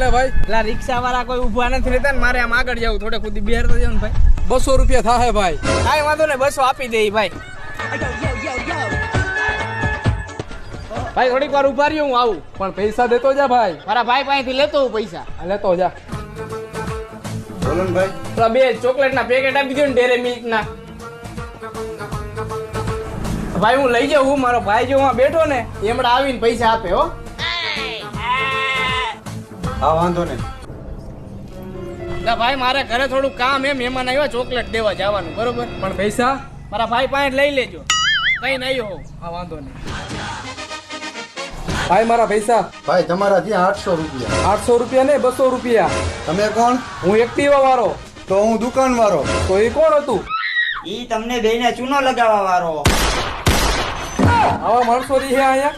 લે ભાઈ. પેલા રિક્ષા વાળા કોઈ ઊભા નથી રહેતા ને મારે આમ આગળ જવું થોડે ખુદી બિહાર તો જાવ ને ભાઈ. 200 રૂપિયા થાય ભાઈ. કાંઈ વાંધો નહીં 200 આપી દે ભાઈ. ભાઈ થોડીક વાર ઉભા રહ્યો હું આવું. પણ પૈસા દેતો જા ભાઈ. મારા ભાઈ પાસેથી લેતો હું પૈસા. લેતો જા. બોલો ને ભાઈ. પેલા 2 ચોકલેટના પેકેટ આપી દો ને ડેરે મિલ્કના. ભાઈ હું લઈ જાઉં. મારો ભાઈ જો હું બેઠો ને એમણે આવીને પૈસા આપે હો. હા વાંધો નહીં. ભાઈ મારે ઘરે થોડું કામ એમ મહેમાન આવ્યા ચોકલેટ દેવા જવાનું બરોબર. પણ પૈસા મારા ભાઈ પાસે લઈ લેજો. કઈ નહીં હો. હા વાંધો નહીં. ભાઈ મારા પૈસા. ભાઈ તમારા ત્યાં 800 રૂપિયા. 800 રૂપિયા ને 200 રૂપિયા. તમે કોણ? હું એક્ટિવા વાળો. તો હું દુકાન વાળો. તો એ કોણ હતું? ઈ તમને બેને ચૂનો લગાવવા વાળો. આવા માણસો રહી અહીંયા.